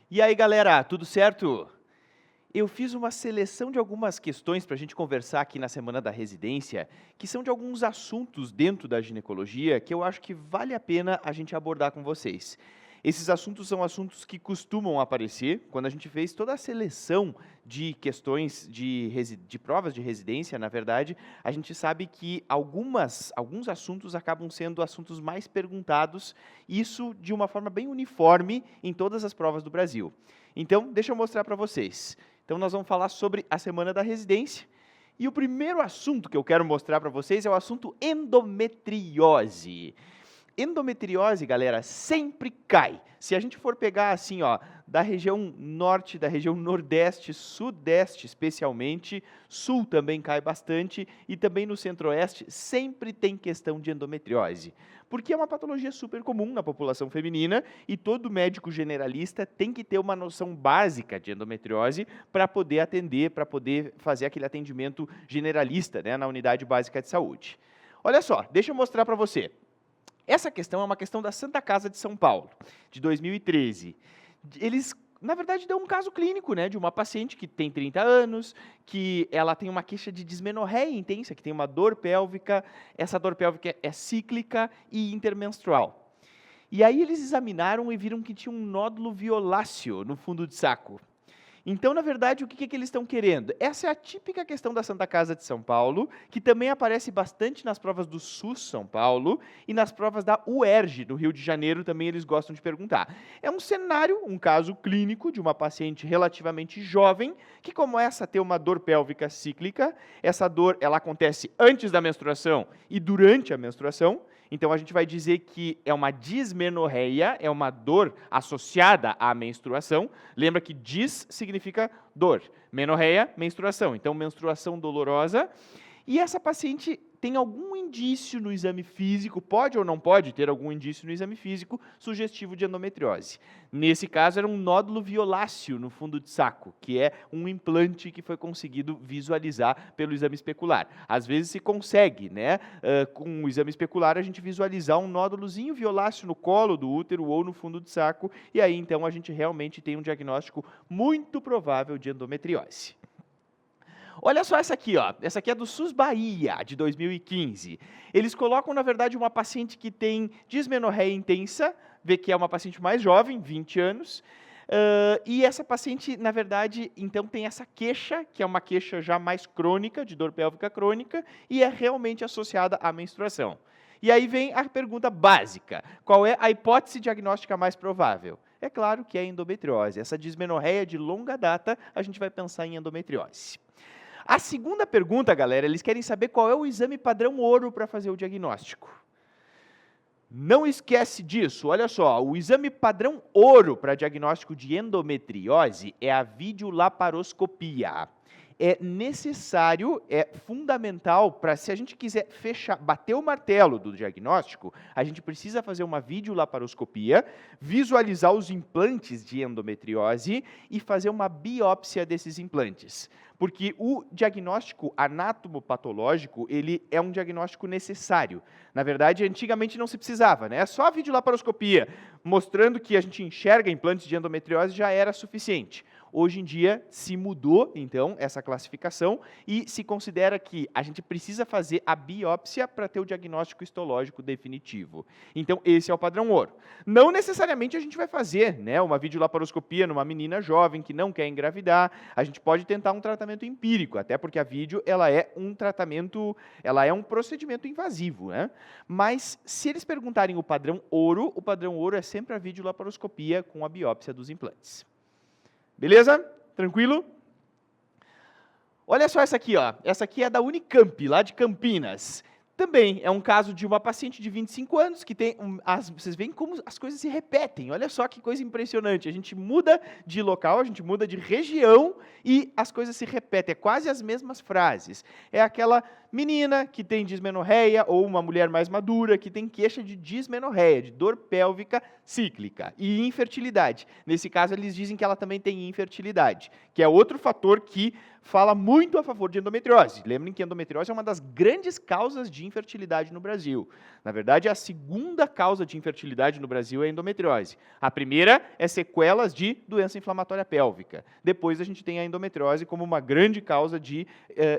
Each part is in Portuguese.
E aí, galera, tudo certo? Eu fiz uma seleção de algumas questões para a gente conversar aqui na Semana da Residência, que são de alguns assuntos dentro da ginecologia que eu acho que vale a pena a gente abordar com vocês. Esses assuntos são assuntos que costumam aparecer quando a gente fez toda a seleção de questões de provas de residência, na verdade, a gente sabe que alguns assuntos acabam sendo assuntos mais perguntados, isso de uma forma bem uniforme em todas as provas do Brasil. Então, deixa eu mostrar para vocês. Então, nós vamos falar sobre a Semana da Residência. E o primeiro assunto que eu quero mostrar para vocês é o assunto endometriose. Endometriose, galera, sempre cai. Se a gente for pegar assim, ó, da região norte, da região nordeste, sudeste especialmente, sul também cai bastante e também no centro-oeste sempre tem questão de endometriose. Porque é uma patologia super comum na população feminina e todo médico generalista tem que ter uma noção básica de endometriose para poder atender, para poder fazer aquele atendimento generalista, né, na unidade básica de saúde. Olha só, deixa eu mostrar para você. Essa questão é uma questão da Santa Casa de São Paulo, de 2013. Eles, na verdade, dão um caso clínico, né, de uma paciente que tem 30 anos, que ela tem uma queixa de dismenorreia intensa, que tem uma dor pélvica, essa dor pélvica é cíclica e intermenstrual. E aí eles examinaram e viram que tinha um nódulo violáceo no fundo de saco. Então, na verdade, o que eles estão querendo? Essa é a típica questão da Santa Casa de São Paulo, que também aparece bastante nas provas do SUS São Paulo e nas provas da UERJ, no Rio de Janeiro, também eles gostam de perguntar. É um cenário, um caso clínico de uma paciente relativamente jovem, que começa a ter uma dor pélvica cíclica. Essa dor, ela acontece antes da menstruação e durante a menstruação. Então, a gente vai dizer que é uma dismenorreia, é uma dor associada à menstruação. Lembra que dis significa dor, menorreia, menstruação. Então, menstruação dolorosa. E essa paciente tem algum indício no exame físico, pode ou não pode ter algum indício no exame físico sugestivo de endometriose. Nesse caso, era um nódulo violáceo no fundo de saco, que é um implante que foi conseguido visualizar pelo exame especular. Às vezes se consegue, né, com o exame especular, a gente visualizar um nódulozinho violáceo no colo do útero ou no fundo de saco, e aí então a gente realmente tem um diagnóstico muito provável de endometriose. Olha só essa aqui, ó. Essa aqui é do SUS Bahia, de 2015. Eles colocam, na verdade, uma paciente que tem dismenorreia intensa, vê que é uma paciente mais jovem, 20 anos, e essa paciente, na verdade, então tem essa queixa, que é uma queixa já mais crônica, de dor pélvica crônica, e é realmente associada à menstruação. E aí vem a pergunta básica: qual é a hipótese diagnóstica mais provável? É claro que é a endometriose. Essa dismenorreia de longa data, a gente vai pensar em endometriose. A segunda pergunta, galera, eles querem saber qual é o exame padrão ouro para fazer o diagnóstico. Não esquece disso, olha só, o exame padrão ouro para diagnóstico de endometriose é a videolaparoscopia. É necessário, é fundamental para, se a gente quiser bater o martelo do diagnóstico, a gente precisa fazer uma videolaparoscopia, visualizar os implantes de endometriose e fazer uma biópsia desses implantes. Porque o diagnóstico anatomopatológico, ele é um diagnóstico necessário. Na verdade, antigamente não se precisava, né? Só a videolaparoscopia, mostrando que a gente enxerga implantes de endometriose, já era suficiente. Hoje em dia se mudou, então, essa classificação e se considera que a gente precisa fazer a biópsia para ter o diagnóstico histológico definitivo. Então, esse é o padrão ouro. Não necessariamente a gente vai fazer, né, uma videolaparoscopia numa menina jovem que não quer engravidar. A gente pode tentar um tratamento empírico, até porque a vídeo ela é um tratamento, ela é um procedimento invasivo, né? Mas se eles perguntarem o padrão ouro é sempre a videolaparoscopia com a biópsia dos implantes. Beleza? Tranquilo? Olha só essa aqui, ó. Essa aqui é da Unicamp, lá de Campinas. Também é um caso de uma paciente de 25 anos que tem... vocês veem como as coisas se repetem. Olha só que coisa impressionante. A gente muda de local, a gente muda de região e as coisas se repetem. É quase as mesmas frases. É aquela menina que tem dismenorreia ou uma mulher mais madura que tem queixa de dismenorreia, de dor pélvica cíclica e infertilidade. Nesse caso, eles dizem que ela também tem infertilidade, que é outro fator que fala muito a favor de endometriose. Lembrem que endometriose é uma das grandes causas de infertilidade no Brasil. Na verdade, a segunda causa de infertilidade no Brasil é a endometriose. A primeira é sequelas de doença inflamatória pélvica. Depois a gente tem a endometriose como uma grande causa de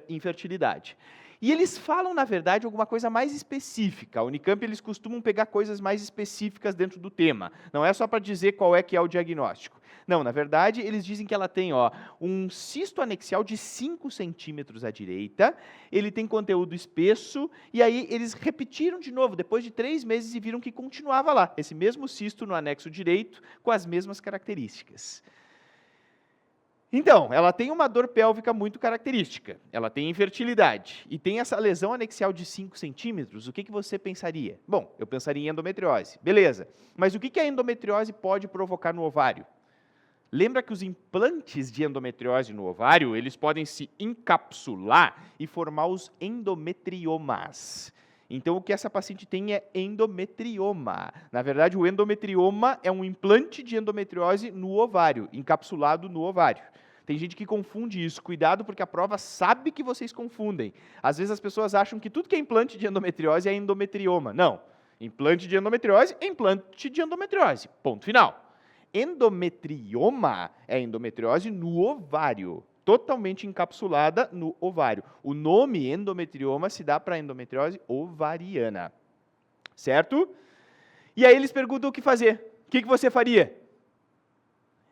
infertilidade. E eles falam, na verdade, alguma coisa mais específica. A Unicamp, eles costumam pegar coisas mais específicas dentro do tema. Não é só para dizer qual é que é o diagnóstico. Não, na verdade, eles dizem que ela tem um cisto anexial de 5 centímetros à direita, ele tem conteúdo espesso, e aí eles repetiram de novo, depois de 3 meses, e viram que continuava lá, esse mesmo cisto no anexo direito, com as mesmas características. Então, ela tem uma dor pélvica muito característica, ela tem infertilidade e tem essa lesão anexial de 5 centímetros, o que você pensaria? Bom, eu pensaria em endometriose, beleza. Mas o que a endometriose pode provocar no ovário? Lembra que os implantes de endometriose no ovário, eles podem se encapsular e formar os endometriomas. Então, o que essa paciente tem é endometrioma. Na verdade, o endometrioma é um implante de endometriose no ovário, encapsulado no ovário. Tem gente que confunde isso. Cuidado, porque a prova sabe que vocês confundem. Às vezes as pessoas acham que tudo que é implante de endometriose é endometrioma. Não. Implante de endometriose é implante de endometriose. Ponto final. Endometrioma é endometriose no ovário, totalmente encapsulada no ovário. O nome endometrioma se dá para endometriose ovariana, certo? E aí eles perguntam o que fazer. O que você faria?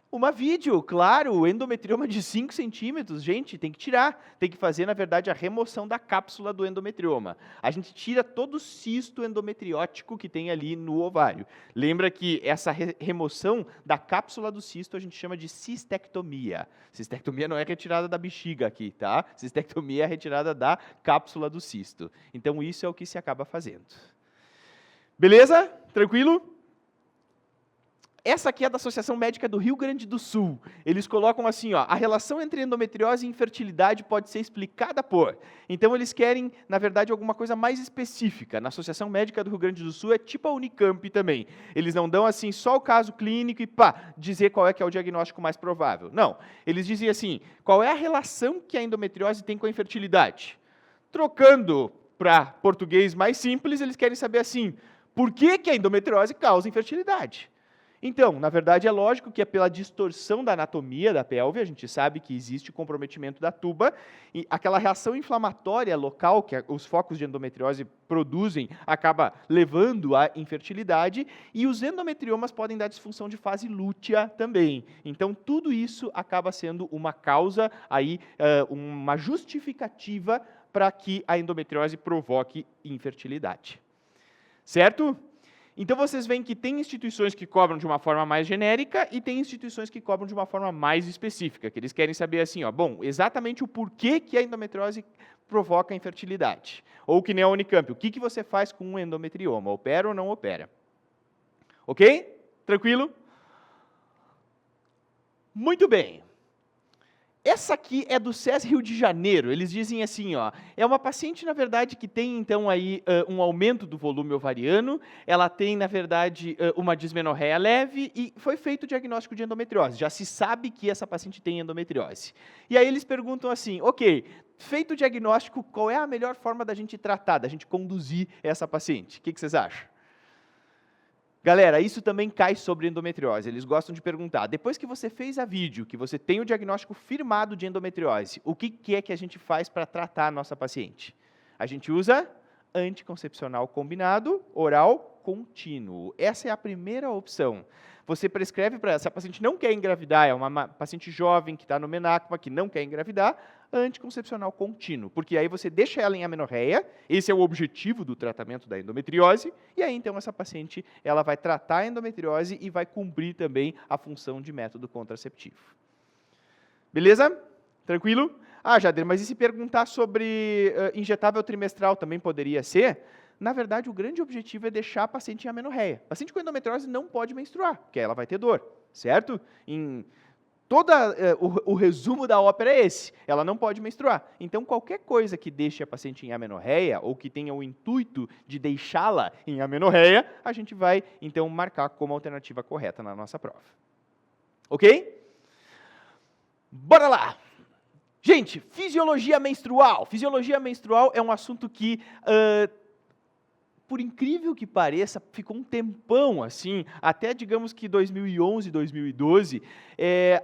Uma vídeo, claro, endometrioma de 5 centímetros, gente, tem que tirar. Tem que fazer, na verdade, a remoção da cápsula do endometrioma. A gente tira todo o cisto endometriótico que tem ali no ovário. Lembra que essa remoção da cápsula do cisto a gente chama de cistectomia. Cistectomia não é retirada da bexiga aqui, tá? Cistectomia é a retirada da cápsula do cisto. Então, isso é o que se acaba fazendo. Beleza? Tranquilo? Essa aqui é da Associação Médica do Rio Grande do Sul. Eles colocam assim, a relação entre endometriose e infertilidade pode ser explicada por... Então, eles querem, na verdade, alguma coisa mais específica. Na Associação Médica do Rio Grande do Sul é tipo a Unicamp também. Eles não dão assim só o caso clínico e dizer qual é que é o diagnóstico mais provável. Não. Eles dizem assim, qual é a relação que a endometriose tem com a infertilidade? Trocando para português mais simples, eles querem saber assim, por que a endometriose causa infertilidade? Então, na verdade, é lógico que é pela distorção da anatomia da pelve, a gente sabe que existe comprometimento da tuba, e aquela reação inflamatória local que os focos de endometriose produzem acaba levando à infertilidade, e os endometriomas podem dar disfunção de fase lútea também. Então, tudo isso acaba sendo uma causa, uma justificativa para que a endometriose provoque infertilidade. Certo? Então, vocês veem que tem instituições que cobram de uma forma mais genérica e tem instituições que cobram de uma forma mais específica, que eles querem saber assim, bom, exatamente o porquê que a endometriose provoca a infertilidade. Ou que nem a Unicamp, o que você faz com um endometrioma? Opera ou não opera? Ok? Tranquilo? Muito bem. Essa aqui é do SES Rio de Janeiro. Eles dizem assim, é uma paciente, na verdade, que tem, então, aí, um aumento do volume ovariano, ela tem, na verdade, uma dismenorreia leve e foi feito o diagnóstico de endometriose. Já se sabe que essa paciente tem endometriose. E aí eles perguntam assim, ok, feito o diagnóstico, qual é a melhor forma da gente tratar, da gente conduzir essa paciente? O que vocês acham? Galera, isso também cai sobre endometriose. Eles gostam de perguntar, depois que você fez a vídeo, que você tem o diagnóstico firmado de endometriose, o que é que a gente faz para tratar a nossa paciente? A gente usa anticoncepcional combinado, oral contínuo. Essa é a primeira opção. Você prescreve para ela, se a paciente não quer engravidar, é uma paciente jovem que está no menarca, que não quer engravidar, anticoncepcional contínuo, porque aí você deixa ela em amenorreia, esse é o objetivo do tratamento da endometriose, e aí então essa paciente ela vai tratar a endometriose e vai cumprir também a função de método contraceptivo. Beleza? Tranquilo? Jader, mas e se perguntar sobre injetável trimestral também poderia ser? Na verdade, o grande objetivo é deixar a paciente em amenorreia. A paciente com endometriose não pode menstruar, porque ela vai ter dor, certo? O resumo da ópera é esse, ela não pode menstruar. Então, qualquer coisa que deixe a paciente em amenorreia, ou que tenha o intuito de deixá-la em amenorreia, a gente vai, então, marcar como alternativa correta na nossa prova. Ok? Bora lá! Gente, fisiologia menstrual. Fisiologia menstrual é um assunto que, por incrível que pareça, ficou um tempão assim, até digamos que 2011, 2012,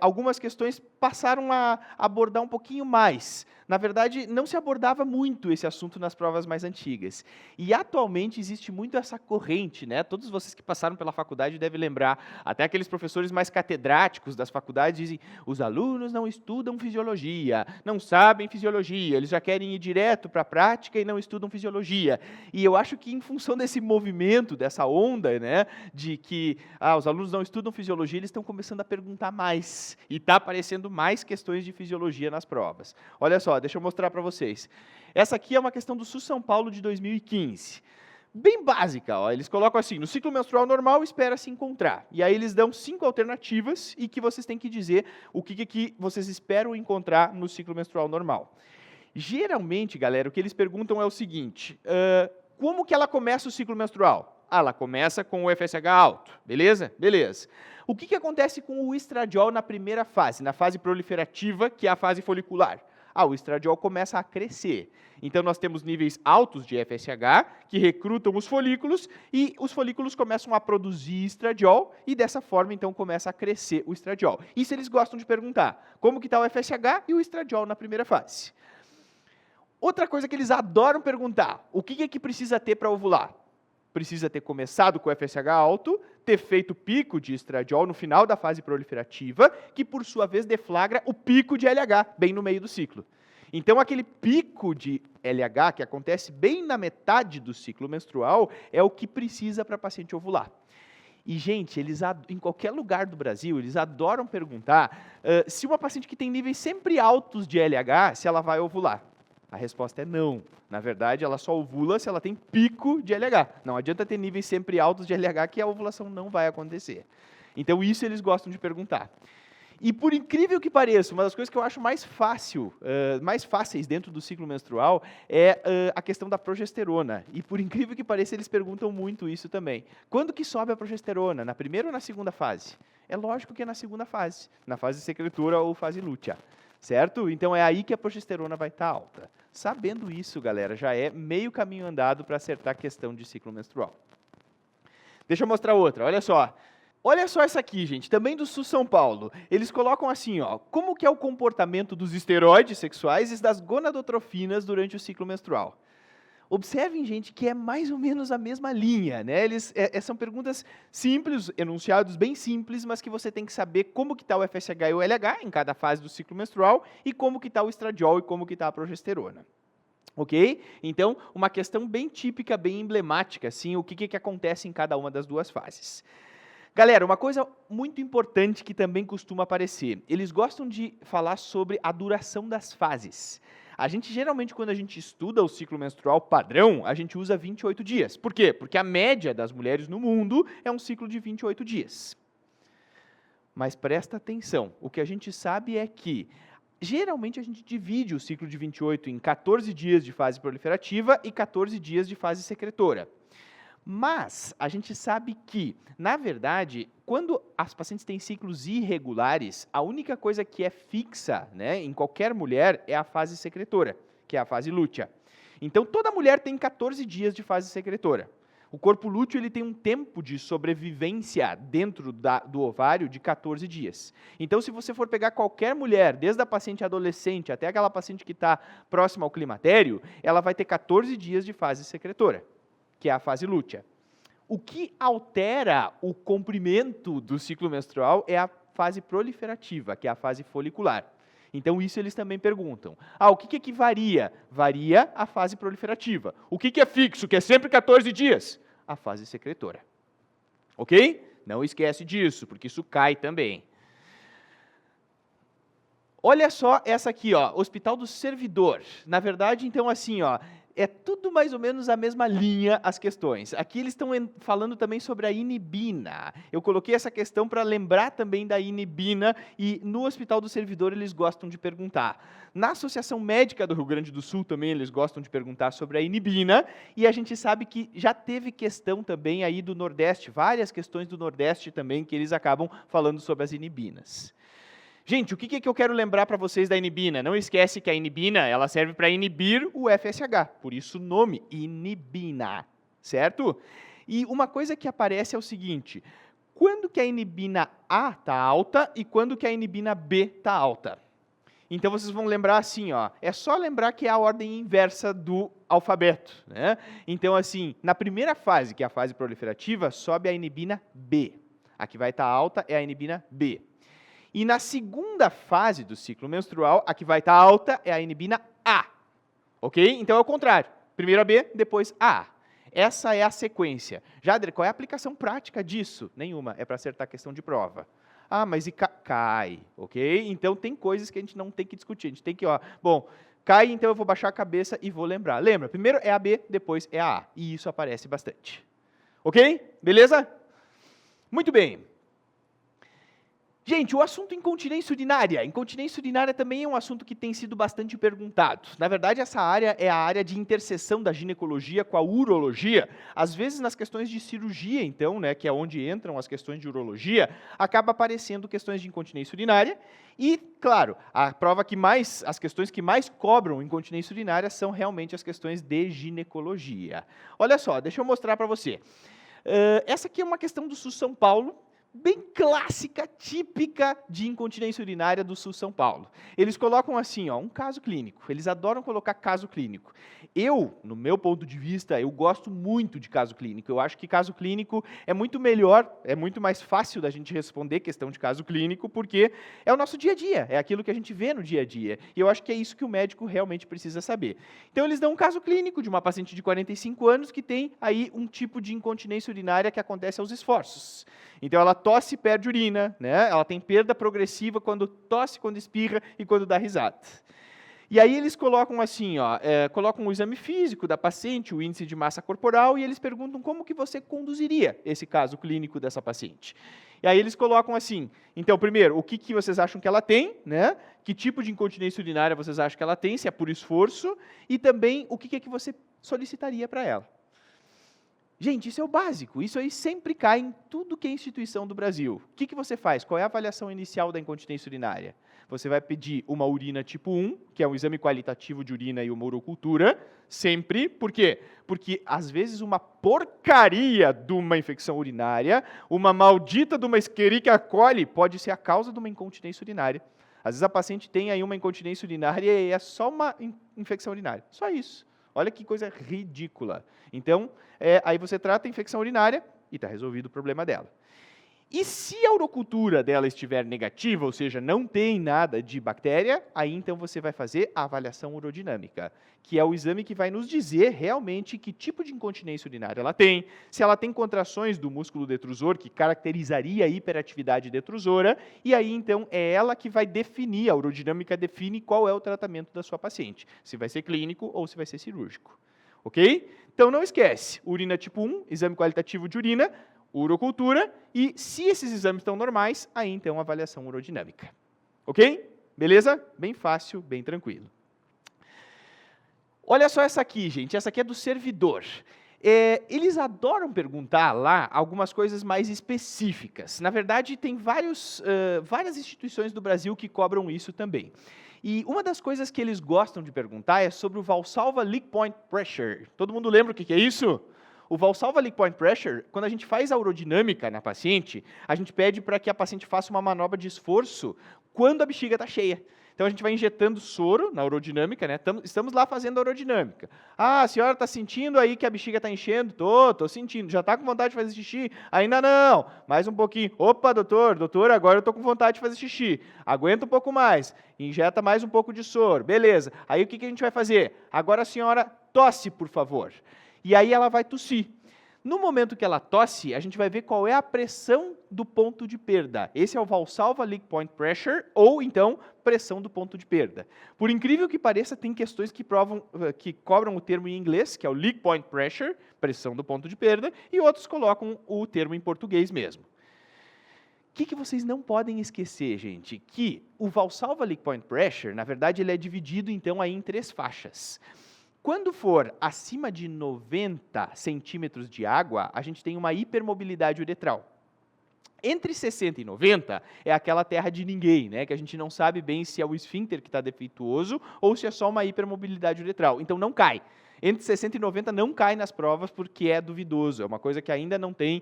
algumas questões passaram a abordar um pouquinho mais. Na verdade, não se abordava muito esse assunto nas provas mais antigas. E atualmente existe muito essa corrente, né? Todos vocês que passaram pela faculdade devem lembrar, até aqueles professores mais catedráticos das faculdades dizem: os alunos não estudam fisiologia, não sabem fisiologia, eles já querem ir direto para a prática e não estudam fisiologia. E eu acho que em função desse movimento, dessa onda, né, de que os alunos não estudam fisiologia, eles estão começando a perguntar mais. E está aparecendo mais questões de fisiologia nas provas. Olha só, deixa eu mostrar para vocês. Essa aqui é uma questão do SUS São Paulo de 2015. Bem básica, ó. Eles colocam assim: no ciclo menstrual normal, espera-se encontrar. E aí eles dão 5 alternativas e que vocês têm que dizer o que vocês esperam encontrar no ciclo menstrual normal. Geralmente, galera, o que eles perguntam é o seguinte: como que ela começa o ciclo menstrual? Ela começa com o FSH alto, beleza? Beleza. O que acontece com o estradiol na primeira fase, na fase proliferativa, que é a fase folicular? O estradiol começa a crescer. Então, nós temos níveis altos de FSH, que recrutam os folículos, e os folículos começam a produzir estradiol, e dessa forma, então, começa a crescer o estradiol. Isso eles gostam de perguntar: como que está o FSH e o estradiol na primeira fase? Outra coisa que eles adoram perguntar: o que é que precisa ter para ovular? Precisa ter começado com o FSH alto, ter feito pico de estradiol no final da fase proliferativa, que por sua vez deflagra o pico de LH, bem no meio do ciclo. Então, aquele pico de LH, que acontece bem na metade do ciclo menstrual, é o que precisa para a paciente ovular. E, gente, em qualquer lugar do Brasil, eles adoram perguntar se uma paciente que tem níveis sempre altos de LH, se ela vai ovular. A resposta é não. Na verdade, ela só ovula se ela tem pico de LH. Não adianta ter níveis sempre altos de LH que a ovulação não vai acontecer. Então, isso eles gostam de perguntar. E, por incrível que pareça, uma das coisas que eu acho mais fáceis dentro do ciclo menstrual é a questão da progesterona. E, por incrível que pareça, eles perguntam muito isso também. Quando que sobe a progesterona? Na primeira ou na segunda fase? É lógico que é na segunda fase, na fase secretora ou fase lútea. Certo? Então, é aí que a progesterona vai estar alta. Sabendo isso, galera, já é meio caminho andado para acertar a questão de ciclo menstrual. Deixa eu mostrar outra, olha só. Olha só essa aqui, gente, também do SUS São Paulo. Eles colocam assim, ó: como que é o comportamento dos esteroides sexuais e das gonadotrofinas durante o ciclo menstrual? Observem, gente, que é mais ou menos a mesma linha, né? São perguntas simples, enunciados bem simples, mas que você tem que saber como que está o FSH e o LH em cada fase do ciclo menstrual e como que está o estradiol e como que está a progesterona. Ok? Então, uma questão bem típica, bem emblemática, assim, o que acontece em cada uma das duas fases. Galera, uma coisa muito importante que também costuma aparecer: eles gostam de falar sobre a duração das fases. A gente, geralmente, quando a gente estuda o ciclo menstrual padrão, a gente usa 28 dias. Por quê? Porque a média das mulheres no mundo é um ciclo de 28 dias. Mas presta atenção, o que a gente sabe é que, geralmente, a gente divide o ciclo de 28 em 14 dias de fase proliferativa e 14 dias de fase secretora. Mas a gente sabe que, na verdade, quando as pacientes têm ciclos irregulares, a única coisa que é fixa, né, em qualquer mulher é a fase secretora, que é a fase lútea. Então, toda mulher tem 14 dias de fase secretora. O corpo lúteo ele tem um tempo de sobrevivência dentro do ovário de 14 dias. Então, se você for pegar qualquer mulher, desde a paciente adolescente até aquela paciente que está próxima ao climatério, ela vai ter 14 dias de fase secretora, que é a fase lútea. O que altera o comprimento do ciclo menstrual é a fase proliferativa, que é a fase folicular. Então, isso eles também perguntam. O que varia? Varia a fase proliferativa. O que é fixo, que é sempre 14 dias? A fase secretora. Ok? Não esquece disso, porque isso cai também. Olha só essa aqui, ó, Hospital do Servidor. Na verdade, então, assim, ó, É tudo mais ou menos a mesma linha as questões. Aqui eles estão falando também sobre a inibina. Eu coloquei essa questão para lembrar também da inibina e no Hospital do Servidor eles gostam de perguntar. Na Associação Médica do Rio Grande do Sul também eles gostam de perguntar sobre a inibina e a gente sabe que já teve questão também aí do Nordeste, várias questões do Nordeste também que eles acabam falando sobre as inibinas. Gente, o que eu quero lembrar para vocês da inibina? Não esquece que a inibina ela serve para inibir o FSH, por isso o nome, inibina, certo? E uma coisa que aparece é o seguinte, quando que a inibina A está alta e quando que a inibina B está alta? Então vocês vão lembrar assim, ó, é só lembrar que é a ordem inversa do alfabeto, né? Então assim, na primeira fase, que é a fase proliferativa, sobe a inibina B. A que vai estar alta é a inibina B. E na segunda fase do ciclo menstrual, a que vai estar alta é a inibina A. Ok? Então é o contrário. Primeiro a B, depois a A. Essa é a sequência. Jader, qual é a aplicação prática disso? Nenhuma. É para acertar a questão de prova. Ah, mas e cai, ok? Então tem coisas que a gente não tem que discutir. A gente tem que, ó, bom, cai, então eu vou baixar a cabeça e vou lembrar. Lembra? Primeiro é a B, depois é a A. E isso aparece bastante. Ok? Beleza? Muito bem. Gente, o assunto incontinência urinária. Incontinência urinária também é um assunto que tem sido bastante perguntado. Na verdade, essa área é a área de interseção da ginecologia com a urologia. Às vezes, nas questões de cirurgia, então, né, que é onde entram as questões de urologia, acaba aparecendo questões de incontinência urinária. E, claro, a prova que mais, as questões que mais cobram incontinência urinária são realmente as questões de ginecologia. Olha só, deixa eu mostrar para você. Essa aqui é uma questão do SUS São Paulo, bem clássica, típica de incontinência urinária do SUS São Paulo. Eles colocam assim, ó, um caso clínico. Eles adoram colocar caso clínico. Eu, no meu ponto de vista, eu gosto muito de caso clínico. Eu acho que caso clínico é muito melhor, é muito mais fácil da gente responder questão de caso clínico, porque é o nosso dia a dia, é aquilo que a gente vê no dia a dia. E eu acho que é isso que o médico realmente precisa saber. Então, eles dão um caso clínico de uma paciente de 45 anos que tem aí um tipo de incontinência urinária que acontece aos esforços. Então, ela tosse e perde urina, né? Ela tem perda progressiva quando tosse, quando espirra e quando dá risada. E aí eles colocam assim, ó, colocam o exame físico da paciente, o índice de massa corporal, e eles perguntam como que você conduziria esse caso clínico dessa paciente. E aí eles colocam assim, então, primeiro, o que vocês acham que ela tem, né? Que tipo de incontinência urinária vocês acham que ela tem, se é por esforço, e também o que você solicitaria para ela. Gente, isso é o básico, isso aí sempre cai em tudo que é instituição do Brasil. O que você faz? Qual é a avaliação inicial da incontinência urinária? Você vai pedir uma urina tipo 1, que é um exame qualitativo de urina e uma urocultura, sempre. Por quê? Porque, às vezes, uma porcaria de uma infecção urinária, uma maldita de uma Escherichia coli, pode ser a causa de uma incontinência urinária. Às vezes a paciente tem aí uma incontinência urinária e é só uma infecção urinária, só isso. Olha que coisa ridícula. Então, aí você trata a infecção urinária e está resolvido o problema dela. E se a urocultura dela estiver negativa, ou seja, não tem nada de bactéria, aí então você vai fazer a avaliação urodinâmica, que é o exame que vai nos dizer realmente que tipo de incontinência urinária ela tem, se ela tem contrações do músculo detrusor, que caracterizaria a hiperatividade detrusora, e aí então é ela que vai definir, a urodinâmica define qual é o tratamento da sua paciente, se vai ser clínico ou se vai ser cirúrgico. Ok? Então não esquece, urina tipo 1, exame qualitativo de urina, urocultura, e se esses exames estão normais, aí então avaliação urodinâmica. Ok? Beleza? Bem fácil, bem tranquilo. Olha só essa aqui, gente, essa aqui é do servidor. Eles adoram perguntar lá algumas coisas mais específicas. Na verdade, tem várias instituições do Brasil que cobram isso também. E uma das coisas que eles gostam de perguntar é sobre o Valsalva Leak Point Pressure. Todo mundo lembra o que é isso? O Valsalva Leak Point Pressure, quando a gente faz a urodinâmica na paciente, a gente pede para que a paciente faça uma manobra de esforço quando a bexiga está cheia. Então, a gente vai injetando soro na urodinâmica, né? Estamos lá fazendo a urodinâmica. Ah, a senhora está sentindo aí que a bexiga está enchendo? Estou sentindo. Já está com vontade de fazer xixi? Ainda não. Mais um pouquinho. Opa, doutor, agora eu estou com vontade de fazer xixi. Aguenta um pouco mais. Injeta mais um pouco de soro. Beleza. Aí, o que a gente vai fazer? Agora a senhora tosse, por favor. E aí ela vai tossir. No momento que ela tosse, a gente vai ver qual é a pressão do ponto de perda. Esse é o Valsalva Leak Point Pressure, ou então pressão do ponto de perda. Por incrível que pareça, tem questões que cobram o termo em inglês, que é o Leak Point Pressure, pressão do ponto de perda, e outros colocam o termo em português mesmo. O que vocês não podem esquecer, gente? Que o Valsalva Leak Point Pressure, na verdade, ele é dividido então aí em 3 faixas. Quando for acima de 90 centímetros de água, a gente tem uma hipermobilidade uretral. Entre 60 e 90 é aquela terra de ninguém, né? Que a gente não sabe bem se é o esfíncter que está defeituoso ou se é só uma hipermobilidade uretral. Então não cai. Entre 60 e 90 não cai nas provas porque é duvidoso. É uma coisa que ainda não tem,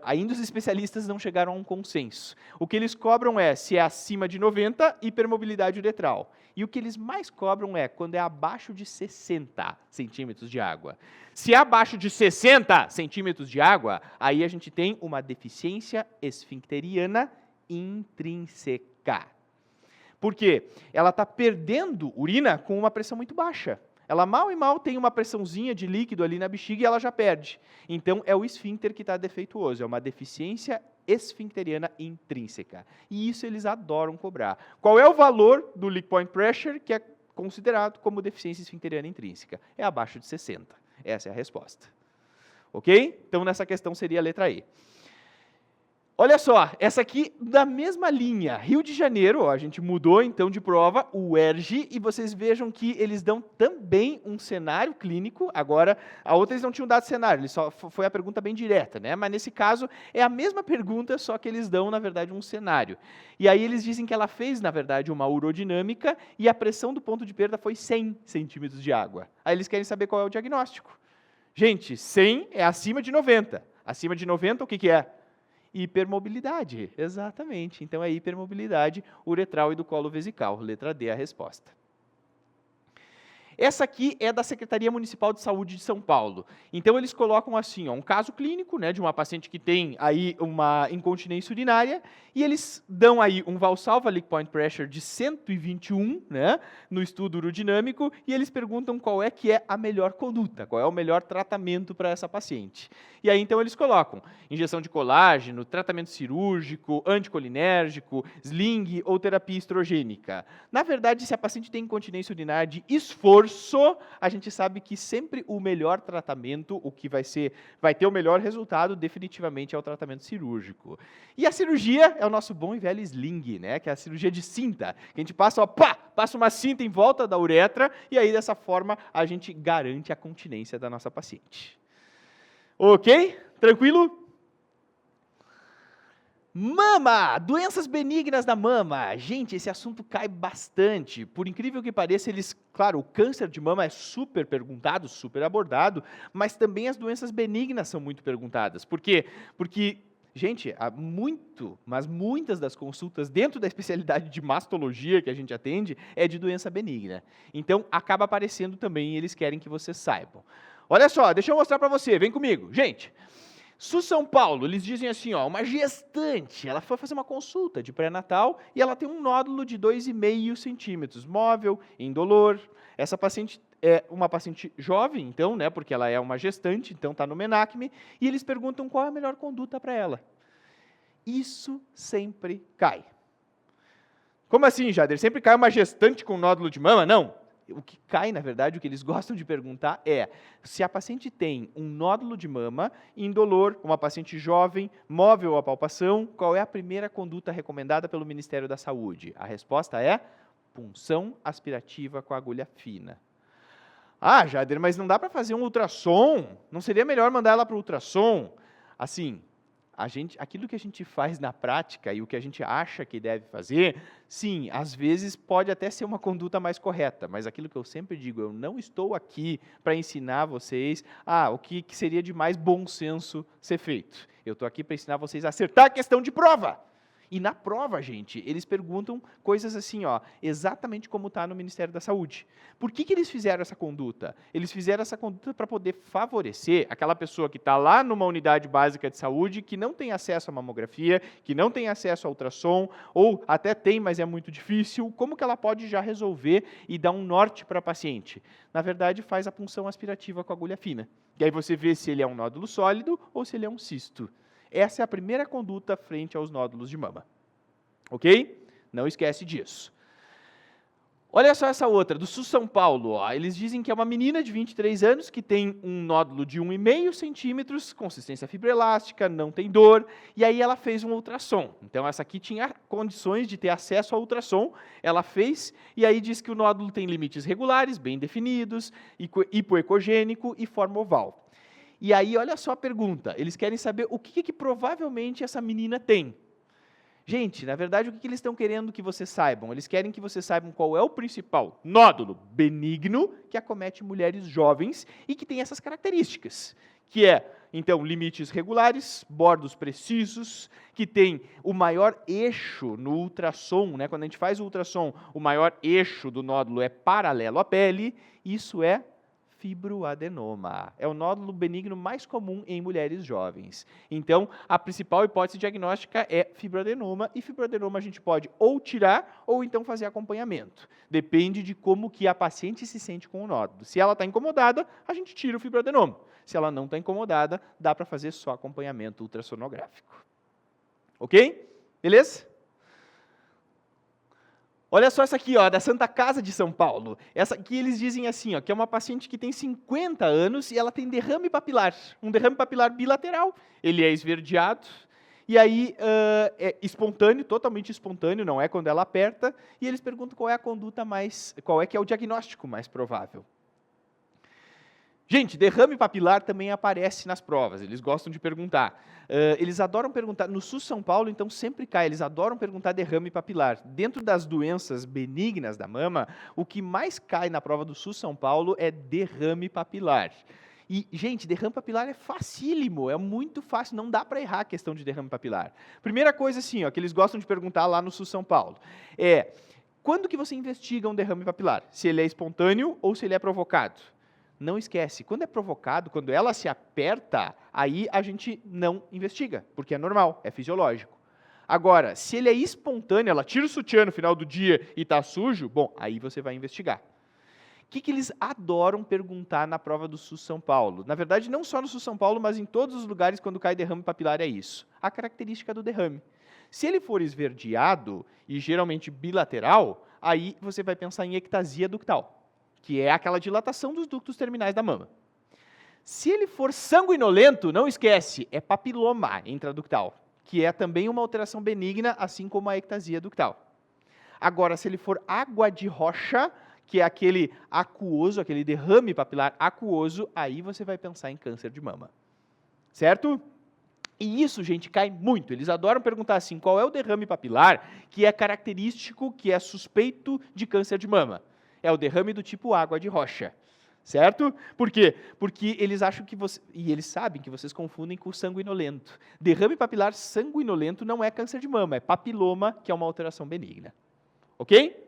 ainda os especialistas não chegaram a um consenso. O que eles cobram é se é acima de 90, hipermobilidade uretral. E o que eles mais cobram é quando é abaixo de 60 centímetros de água. Se é abaixo de 60 centímetros de água, aí a gente tem uma deficiência esfincteriana intrínseca. Por quê? Ela está perdendo urina com uma pressão muito baixa. Ela mal e mal tem uma pressãozinha de líquido ali na bexiga e ela já perde. Então, é o esfíncter que está defeituoso, é uma deficiência esfincteriana intrínseca. E isso eles adoram cobrar. Qual é o valor do leak point pressure que é considerado como deficiência esfincteriana intrínseca? É abaixo de 60. Essa é a resposta. Ok? Então, nessa questão seria a letra E. Olha só, essa aqui da mesma linha, Rio de Janeiro, ó, a gente mudou então de prova, o ERG, e vocês vejam que eles dão também um cenário clínico, agora a outra eles não tinham dado cenário, eles só foi a pergunta bem direta, né? Mas nesse caso é a mesma pergunta, só que eles dão, na verdade, um cenário. E aí eles dizem que ela fez, na verdade, uma urodinâmica e a pressão do ponto de perda foi 100 centímetros de água. Aí eles querem saber qual é o diagnóstico. Gente, 100 é acima de 90. Acima de 90, o que é? Hipermobilidade, exatamente. Então, é hipermobilidade uretral e do colo vesical. Letra D é a resposta. Essa aqui é da Secretaria Municipal de Saúde de São Paulo. Então, eles colocam assim, ó, um caso clínico, né, de uma paciente que tem aí uma incontinência urinária, e eles dão aí um Valsalva Leak Point Pressure de 121, né, no estudo urodinâmico, e eles perguntam qual é que é a melhor conduta, qual é o melhor tratamento para essa paciente. E aí, então, eles colocam injeção de colágeno, tratamento cirúrgico, anticolinérgico, sling ou terapia estrogênica. Na verdade, se a paciente tem incontinência urinária de esforço, a gente sabe que sempre o melhor tratamento, o que vai ter o melhor resultado, definitivamente é o tratamento cirúrgico. E a cirurgia é o nosso bom e velho sling, né? Que é a cirurgia de cinta, que a gente passa, ó, passa uma cinta em volta da uretra, e aí dessa forma a gente garante a continência da nossa paciente. Ok? Tranquilo? Mama! Doenças benignas da mama. Gente, esse assunto cai bastante. Por incrível que pareça, claro, o câncer de mama é super perguntado, super abordado, mas também as doenças benignas são muito perguntadas. Por quê? Porque, gente, muitas das consultas dentro da especialidade de mastologia que a gente atende é de doença benigna. Então, acaba aparecendo também e eles querem que vocês saibam. Olha só, deixa eu mostrar para você, vem comigo. Gente, SUS São Paulo, eles dizem assim, ó, uma gestante, ela foi fazer uma consulta de pré-natal e ela tem um nódulo de 2,5 centímetros, móvel, indolor. Essa paciente é uma paciente jovem, então, né, porque ela é uma gestante, então está no MENACME, e eles perguntam qual é a melhor conduta para ela. Isso sempre cai. Como assim, Jader? Sempre cai uma gestante com nódulo de mama? Não. O que cai, na verdade, o que eles gostam de perguntar é se a paciente tem um nódulo de mama indolor, uma paciente jovem, móvel à palpação, qual é a primeira conduta recomendada pelo Ministério da Saúde? A resposta é punção aspirativa com agulha fina. Ah, Jader, mas não dá para fazer um ultrassom? Não seria melhor mandar ela para o ultrassom? Assim, aquilo que a gente faz na prática e o que a gente acha que deve fazer, sim, às vezes pode até ser uma conduta mais correta, mas aquilo que eu sempre digo, eu não estou aqui para ensinar vocês o que seria de mais bom senso ser feito. Eu estou aqui para ensinar vocês a acertar a questão de prova. E na prova, gente, eles perguntam coisas assim, ó, exatamente como está no Ministério da Saúde. Por que eles fizeram essa conduta? Eles fizeram essa conduta para poder favorecer aquela pessoa que está lá numa unidade básica de saúde, que não tem acesso à mamografia, que não tem acesso ao ultrassom, ou até tem, mas é muito difícil. Como que ela pode já resolver e dar um norte para a paciente? Na verdade, faz a punção aspirativa com agulha fina. E aí você vê se ele é um nódulo sólido ou se ele é um cisto. Essa é a primeira conduta frente aos nódulos de mama. Ok? Não esquece disso. Olha só essa outra, do SUS São Paulo. Ó. Eles dizem que é uma menina de 23 anos que tem um nódulo de 1,5 centímetros, consistência fibroelástica, não tem dor, e aí ela fez um ultrassom. Então essa aqui tinha condições de ter acesso ao ultrassom, ela fez, e aí diz que o nódulo tem limites regulares, bem definidos, hipoecogênico e forma oval. E aí, olha só a pergunta, eles querem saber o que provavelmente essa menina tem. Gente, na verdade, o que eles estão querendo que vocês saibam? Eles querem que vocês saibam qual é o principal nódulo benigno que acomete mulheres jovens e que tem essas características, que é, então, limites regulares, bordos precisos, que tem o maior eixo no ultrassom, né? Quando a gente faz o ultrassom, o maior eixo do nódulo é paralelo à pele, isso é fibroadenoma. É o nódulo benigno mais comum em mulheres jovens. Então, a principal hipótese diagnóstica é fibroadenoma, e fibroadenoma a gente pode ou tirar ou então fazer acompanhamento. Depende de como que a paciente se sente com o nódulo. Se ela está incomodada, a gente tira o fibroadenoma. Se ela não está incomodada, dá para fazer só acompanhamento ultrassonográfico. Ok? Beleza? Olha só essa aqui, ó, da Santa Casa de São Paulo. Essa aqui eles dizem assim, ó, que é uma paciente que tem 50 anos e ela tem derrame papilar, um derrame papilar bilateral. Ele é esverdeado e aí é espontâneo, totalmente espontâneo, não é quando ela aperta. E eles perguntam qual é a conduta qual é que é o diagnóstico mais provável. Gente, derrame papilar também aparece nas provas, eles gostam de perguntar. Eles adoram perguntar, no SUS São Paulo, então sempre cai, eles adoram perguntar derrame papilar. Dentro das doenças benignas da mama, o que mais cai na prova do SUS São Paulo é derrame papilar. E, gente, derrame papilar é facílimo, é muito fácil, não dá para errar a questão de derrame papilar. Primeira coisa assim, ó, que eles gostam de perguntar lá no SUS São Paulo, é, quando que você investiga um derrame papilar? Se ele é espontâneo ou se ele é provocado? Não esquece, quando é provocado, quando ela se aperta, aí a gente não investiga, porque é normal, é fisiológico. Agora, se ele é espontâneo, ela tira o sutiã no final do dia e está sujo, bom, aí você vai investigar. O que eles adoram perguntar na prova do SUS São Paulo? Na verdade, não só no SUS São Paulo, mas em todos os lugares quando cai derrame papilar é isso. A característica do derrame. Se ele for esverdeado e geralmente bilateral, aí você vai pensar em ectasia ductal, que é aquela dilatação dos ductos terminais da mama. Se ele for sanguinolento, não esquece, é papiloma intraductal, que é também uma alteração benigna, assim como a ectasia ductal. Agora, se ele for água de rocha, que é aquele aquoso, aquele derrame papilar aquoso, aí você vai pensar em câncer de mama. Certo? E isso, gente, cai muito. Eles adoram perguntar assim, qual é o derrame papilar que é característico, que é suspeito de câncer de mama? É o derrame do tipo água de rocha, certo? Por quê? Porque eles acham que e eles sabem que vocês confundem com o sanguinolento. Derrame papilar sanguinolento não é câncer de mama, é papiloma, que é uma alteração benigna. Ok?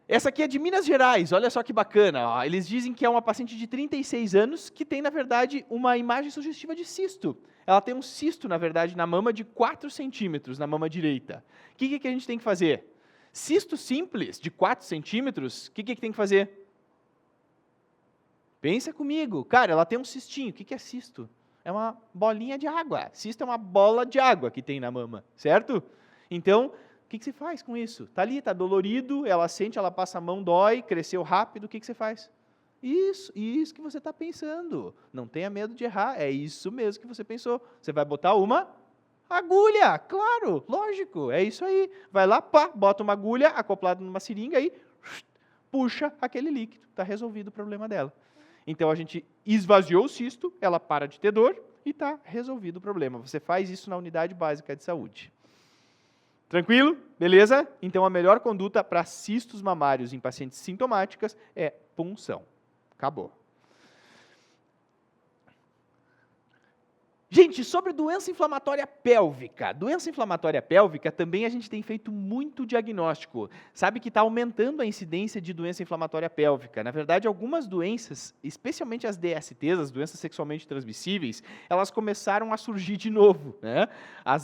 Essa aqui é de Minas Gerais, olha só que bacana. Ó. Eles dizem que é uma paciente de 36 anos que tem, na verdade, uma imagem sugestiva de cisto. Ela tem um cisto, na verdade, na mama de 4 centímetros, na mama direita. O que a gente tem que fazer? Cisto simples, de 4 centímetros, o que tem que fazer? Pensa comigo. Cara, ela tem um cistinho. O que é cisto? É uma bolinha de água. Cisto é uma bola de água que tem na mama, certo? Então, o que você faz com isso? Está ali, está dolorido, ela sente, ela passa a mão, dói, cresceu rápido, o que você faz? Isso que você está pensando. Não tenha medo de errar, é isso mesmo que você pensou. Você vai botar uma agulha, claro, lógico, é isso aí. Vai lá, pá, bota uma agulha acoplada numa seringa e puxa aquele líquido. Está resolvido o problema dela. Então, a gente esvaziou o cisto, ela para de ter dor e está resolvido o problema. Você faz isso na unidade básica de saúde. Tranquilo? Beleza? Então, a melhor conduta para cistos mamários em pacientes sintomáticas é punção. Acabou. Gente, sobre doença inflamatória pélvica. Doença inflamatória pélvica também a gente tem feito muito diagnóstico. Sabe que está aumentando a incidência de doença inflamatória pélvica. Na verdade, algumas doenças, especialmente as DSTs, as doenças sexualmente transmissíveis, elas começaram a surgir de novo, né?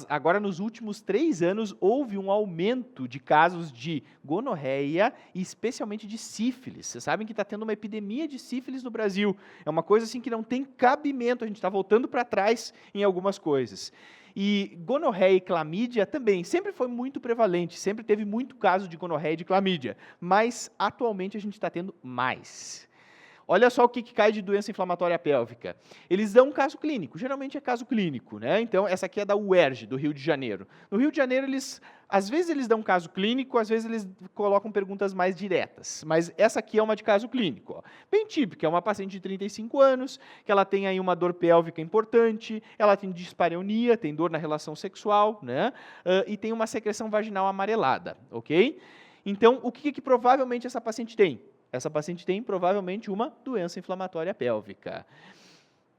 Agora, nos últimos 3 anos, houve um aumento de casos de gonorreia e especialmente de sífilis. Vocês sabem que está tendo uma epidemia de sífilis no Brasil. É uma coisa assim que não tem cabimento, a gente está voltando para trás em algumas coisas. E gonorreia e clamídia também, sempre foi muito prevalente, sempre teve muito caso de gonorreia e de clamídia, mas atualmente a gente está tendo mais. Olha só o que cai de doença inflamatória pélvica. Eles dão um caso clínico, geralmente é caso clínico, né? Então, essa aqui é da UERJ, do Rio de Janeiro. No Rio de Janeiro, às vezes eles dão um caso clínico, às vezes eles colocam perguntas mais diretas. Mas essa aqui é uma de caso clínico. Ó. Bem típica, é uma paciente de 35 anos, que ela tem aí uma dor pélvica importante, ela tem dispareunia, tem dor na relação sexual, né? E tem uma secreção vaginal amarelada, ok? Então, o que provavelmente essa paciente tem? Essa paciente tem, provavelmente, uma doença inflamatória pélvica.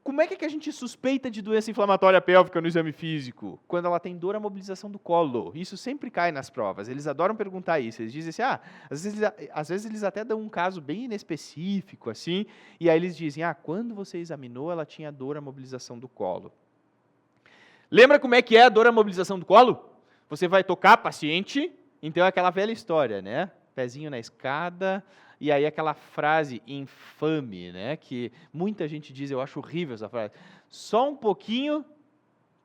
Como é que a gente suspeita de doença inflamatória pélvica no exame físico? Quando ela tem dor à mobilização do colo. Isso sempre cai nas provas. Eles adoram perguntar isso. Eles dizem assim, às vezes eles até dão um caso bem inespecífico, assim, e aí eles dizem, quando você examinou, ela tinha dor à mobilização do colo. Lembra como é que é a dor à mobilização do colo? Você vai tocar a paciente, então é aquela velha história, né? Pezinho na escada, e aí aquela frase infame, né, que muita gente diz, eu acho horrível essa frase, só um pouquinho,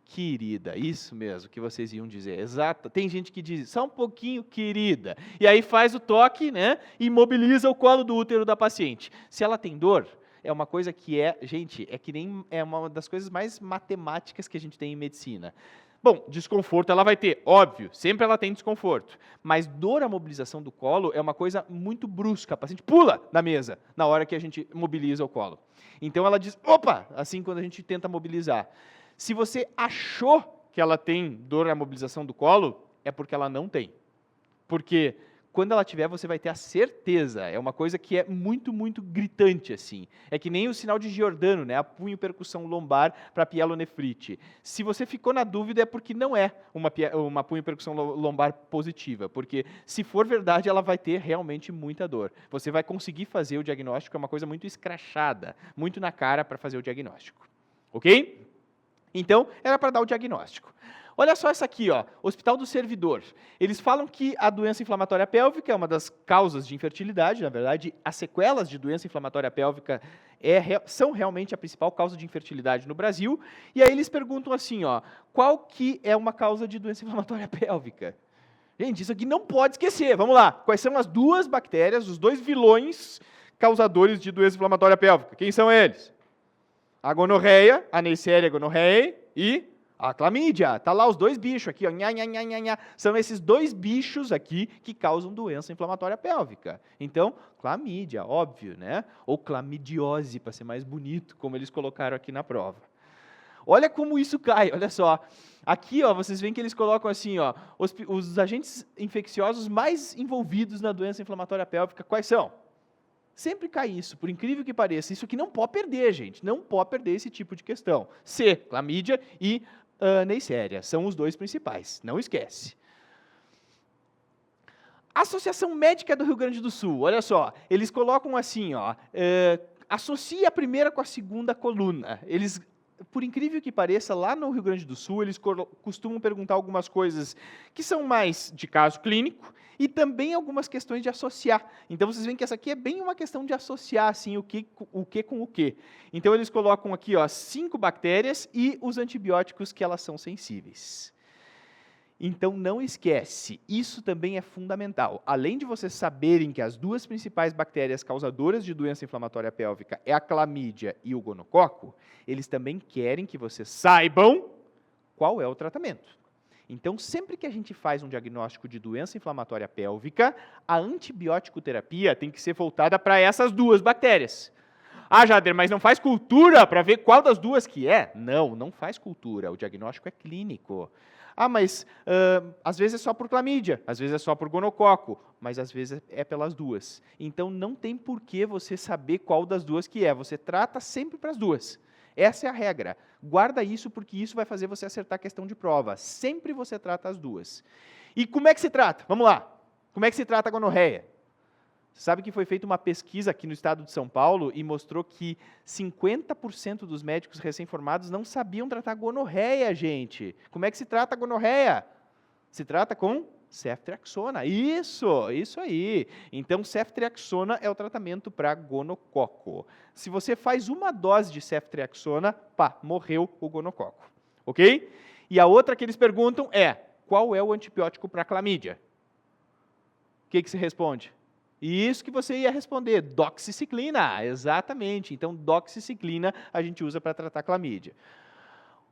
querida, isso mesmo que vocês iam dizer, exato, tem gente que diz, só um pouquinho, querida, e aí faz o toque, né, e imobiliza o colo do útero da paciente. Se ela tem dor, é uma coisa que gente, é uma das coisas mais matemáticas que a gente tem em medicina. Bom, desconforto ela vai ter, óbvio, sempre ela tem desconforto, mas dor à mobilização do colo é uma coisa muito brusca, a paciente pula na mesa na hora que a gente mobiliza o colo. Então ela diz, opa, assim quando a gente tenta mobilizar. Se você achou que ela tem dor à mobilização do colo, é porque ela não tem. Porque quando ela tiver, você vai ter a certeza. É uma coisa que é muito, muito gritante, assim. É que nem o sinal de Giordano, né? A punho-percussão lombar para pielonefrite. Se você ficou na dúvida, é porque não é uma punho-percussão lombar positiva. Porque, se for verdade, ela vai ter realmente muita dor. Você vai conseguir fazer o diagnóstico, é uma coisa muito escrachada, muito na cara para fazer o diagnóstico. Ok? Então, era para dar o diagnóstico. Olha só essa aqui, ó, Hospital do Servidor. Eles falam que a doença inflamatória pélvica é uma das causas de infertilidade, na verdade, as sequelas de doença inflamatória pélvica são realmente a principal causa de infertilidade no Brasil, e aí eles perguntam assim, ó, qual que é uma causa de doença inflamatória pélvica? Gente, isso aqui não pode esquecer, vamos lá, quais são as duas bactérias, os dois vilões causadores de doença inflamatória pélvica? Quem são eles? A gonorreia, a Neisseria gonorreae e a clamídia. Tá lá os dois bichos aqui, ó. Nha, nha, nha, nha, nha. São esses dois bichos aqui que causam doença inflamatória pélvica. Então, clamídia, óbvio, né? Ou clamidiose, para ser mais bonito, como eles colocaram aqui na prova. Olha como isso cai, olha só. Aqui, ó, vocês veem que eles colocam assim, ó, os agentes infecciosos mais envolvidos na doença inflamatória pélvica, quais são? Sempre cai isso, por incrível que pareça. Isso aqui não pode perder, gente. Não pode perder esse tipo de questão. C, clamídia e Neisseria. São os dois principais. Não esquece. Associação Médica do Rio Grande do Sul. Olha só. Eles colocam assim, ó. Associa a primeira com a segunda coluna. Eles, por incrível que pareça, lá no Rio Grande do Sul, eles costumam perguntar algumas coisas que são mais de caso clínico e também algumas questões de associar. Então, vocês veem que essa aqui é bem uma questão de associar assim, o que com o que. Então, eles colocam aqui, ó, 5 bactérias e os antibióticos que elas são sensíveis. Então, não esquece, isso também é fundamental. Além de vocês saberem que as duas principais bactérias causadoras de doença inflamatória pélvica é a clamídia e o gonococo, eles também querem que vocês saibam qual é o tratamento. Então, sempre que a gente faz um diagnóstico de doença inflamatória pélvica, a antibiótico terapia tem que ser voltada para essas duas bactérias. Ah, Jader, mas não faz cultura para ver qual das duas que é? Não, não faz cultura, o diagnóstico é clínico. Ah, mas às vezes é só por clamídia, às vezes é só por gonococo, mas às vezes é pelas duas. Então, não tem por que você saber qual das duas que é, você trata sempre para as duas. Essa é a regra. Guarda isso porque isso vai fazer você acertar a questão de prova. Sempre você trata as duas. E como é que se trata? Vamos lá. Como é que se trata a gonorreia? Sabe que foi feita uma pesquisa aqui no estado de São Paulo e mostrou que 50% dos médicos recém-formados não sabiam tratar gonorreia, gente. Como é que se trata a gonorreia? Se trata com ceftriaxona. Isso aí. Então, ceftriaxona é o tratamento para gonococo. Se você faz uma dose de ceftriaxona, pá, morreu o gonococo. Ok? E a outra que eles perguntam é, qual é o antibiótico para clamídia? O que se responde? Isso que você ia responder, doxiciclina, exatamente. Então, doxiciclina a gente usa para tratar clamídia.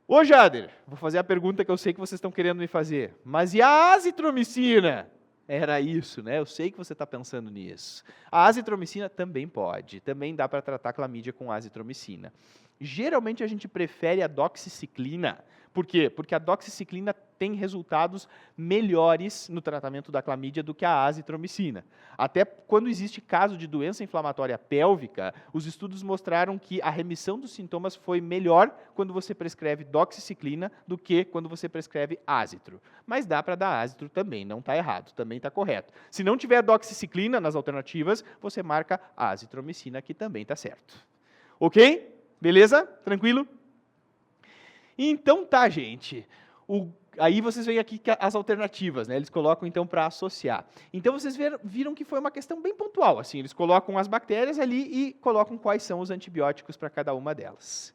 Ô Jader, vou fazer a pergunta que eu sei que vocês estão querendo me fazer. Mas e a azitromicina? Era isso, né? Eu sei que você está pensando nisso. A azitromicina também pode, também dá para tratar clamídia com azitromicina. Geralmente a gente prefere a doxiciclina. Por quê? Porque a doxiciclina tem resultados melhores no tratamento da clamídia do que a azitromicina. Até quando existe caso de doença inflamatória pélvica, os estudos mostraram que a remissão dos sintomas foi melhor quando você prescreve doxiciclina do que quando você prescreve azitro. Mas dá para dar azitro também, não está errado, também está correto. Se não tiver doxiciclina nas alternativas, você marca azitromicina, que também está certo. Ok? Beleza? Tranquilo? Então tá, gente. Aí vocês veem aqui as alternativas, né? Eles colocam então para associar. Então vocês viram que foi uma questão bem pontual, assim, eles colocam as bactérias ali e colocam quais são os antibióticos para cada uma delas.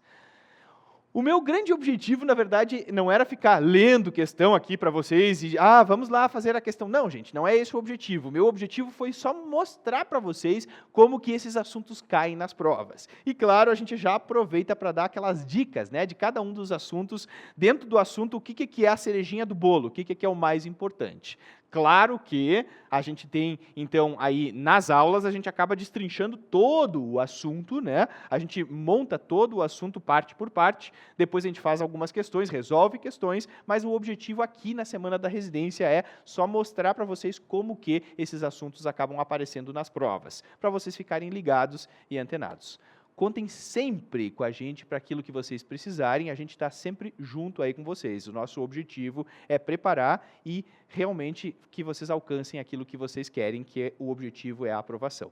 O meu grande objetivo, na verdade, não era ficar lendo questão aqui para vocês e, vamos lá fazer a questão. Não, gente, não é esse o objetivo. O meu objetivo foi só mostrar para vocês como que esses assuntos caem nas provas. E, claro, a gente já aproveita para dar aquelas dicas, né, de cada um dos assuntos. Dentro do assunto, o que é a cerejinha do bolo, o que é o mais importante. Claro que a gente tem, então, aí nas aulas, a gente acaba destrinchando todo o assunto, né? A gente monta todo o assunto parte por parte, depois a gente faz algumas questões, resolve questões, mas o objetivo aqui na Semana da Residência é só mostrar para vocês como que esses assuntos acabam aparecendo nas provas, para vocês ficarem ligados e antenados. Contem sempre com a gente para aquilo que vocês precisarem, a gente está sempre junto aí com vocês. O nosso objetivo é preparar e realmente que vocês alcancem aquilo que vocês querem, que o objetivo é a aprovação.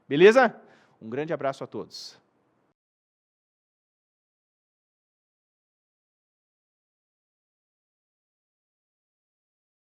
Beleza? Um grande abraço a todos.